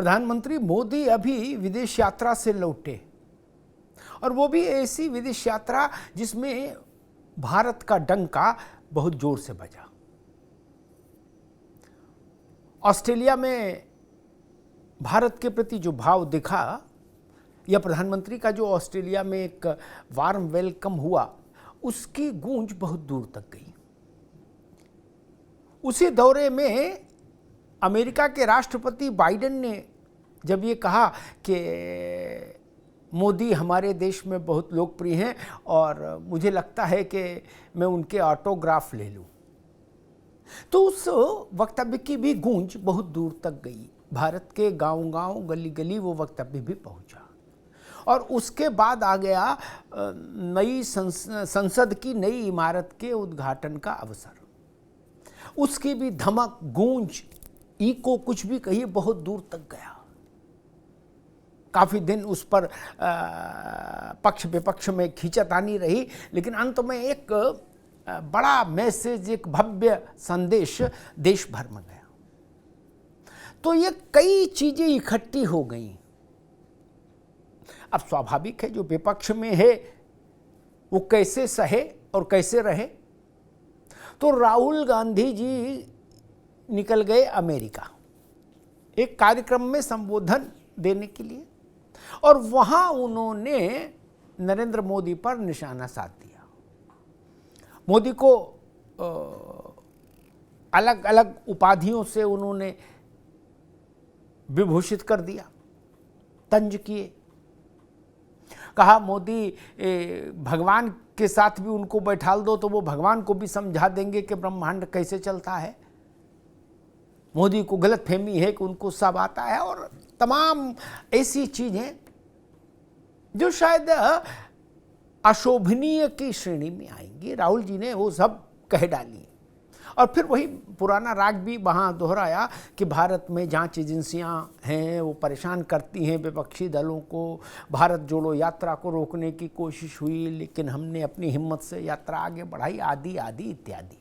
प्रधानमंत्री मोदी अभी विदेश यात्रा से लौटे, और वो भी ऐसी विदेश यात्रा जिसमें भारत का डंका बहुत जोर से बजा। ऑस्ट्रेलिया में भारत के प्रति जो भाव दिखा, या प्रधानमंत्री का जो ऑस्ट्रेलिया में एक वार्म वेलकम हुआ, उसकी गूंज बहुत दूर तक गई। उसी दौरे में अमेरिका के राष्ट्रपति बाइडेन ने जब ये कहा कि मोदी हमारे देश में बहुत लोकप्रिय हैं और मुझे लगता है कि मैं उनके ऑटोग्राफ ले लूं, तो उस वक्तव्य की भी गूंज बहुत दूर तक गई। भारत के गांव-गांव, गली-गली वो वक्तव्य भी पहुंचा। और उसके बाद आ गया नई संसद की नई इमारत के उद्घाटन का अवसर। उसकी भी धमक, गूंज, इको, कुछ भी कहिए, बहुत दूर तक गया। काफी दिन उस पर पक्ष विपक्ष में खींचातानी रही, लेकिन अंत में एक बड़ा मैसेज, एक भव्य संदेश देश भर में गया। तो ये कई चीजें इकट्ठी हो गई। अब स्वाभाविक है जो विपक्ष में है वो कैसे सहे और कैसे रहे। तो राहुल गांधी जी निकल गए अमेरिका एक कार्यक्रम में संबोधन देने के लिए, और वहां उन्होंने नरेंद्र मोदी पर निशाना साध दिया। मोदी को अलग अलग उपाधियों से उन्होंने विभूषित कर दिया, तंज किए। कहा मोदी भगवान के साथ भी उनको बैठाल दो तो वो भगवान को भी समझा देंगे कि ब्रह्मांड कैसे चलता है। मोदी को गलतफहमी है कि उनको सब आता है, और तमाम ऐसी चीजें जो शायद अशोभनीय की श्रेणी में आएंगी, राहुल जी ने वो सब कह डाली। और फिर वही पुराना राग भी वहाँ दोहराया कि भारत में जांच एजेंसियाँ हैं वो परेशान करती हैं विपक्षी दलों को, भारत जोड़ो यात्रा को रोकने की कोशिश हुई लेकिन हमने अपनी हिम्मत से यात्रा आगे बढ़ाई, आदि आदि इत्यादि।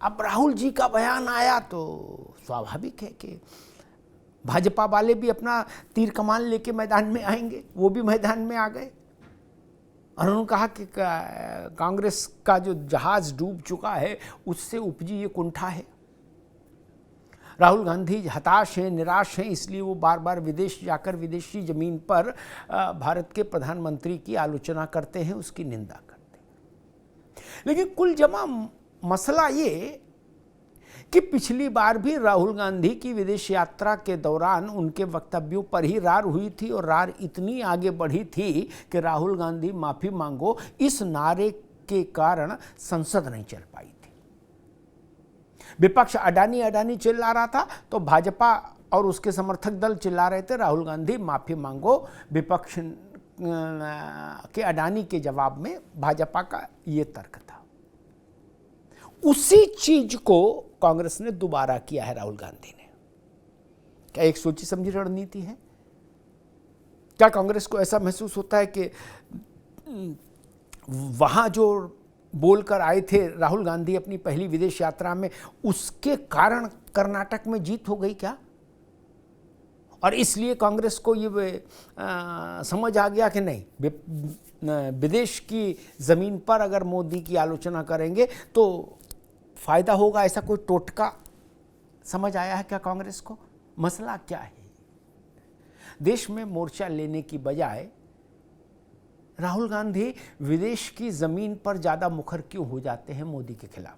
अब राहुल जी का बयान आया तो स्वाभाविक है कि भाजपा वाले भी अपना तीर कमान लेके मैदान में आएंगे। वो भी मैदान में आ गए और उन्होंने कहा कि कांग्रेस का जो जहाज डूब चुका है उससे उपजी ये कुंठा है। राहुल गांधी हताश हैं, निराश हैं, इसलिए वो बार बार विदेश जाकर विदेशी जमीन पर भारत के प्रधानमंत्री की आलोचना करते हैं, उसकी निंदा करते हैं। लेकिन कुल जमा मसला ये कि पिछली बार भी राहुल गांधी की विदेश यात्रा के दौरान उनके वक्तव्यों पर ही रार हुई थी, और रार इतनी आगे बढ़ी थी कि राहुल गांधी माफी मांगो इस नारे के कारण संसद नहीं चल पाई थी। विपक्ष अडानी अडानी चिल्ला रहा था तो भाजपा और उसके समर्थक दल चिल्ला रहे थे राहुल गांधी माफी मांगो। विपक्ष के अडानी के जवाब में भाजपा का ये तर्क था। उसी चीज को कांग्रेस ने दोबारा किया है राहुल गांधी ने। क्या एक सोची समझी रणनीति है? क्या कांग्रेस को ऐसा महसूस होता है कि वहां जो बोलकर आए थे राहुल गांधी अपनी पहली विदेश यात्रा में, उसके कारण कर्नाटक में जीत हो गई क्या? और इसलिए कांग्रेस को ये समझ आ गया कि नहीं, विदेश की जमीन पर अगर मोदी की आलोचना करेंगे तो फायदा होगा, ऐसा कोई टोटका समझ आया है क्या कांग्रेस को? मसला क्या है? देश में मोर्चा लेने की बजाय राहुल गांधी विदेश की जमीन पर ज्यादा मुखर क्यों हो जाते हैं मोदी के खिलाफ?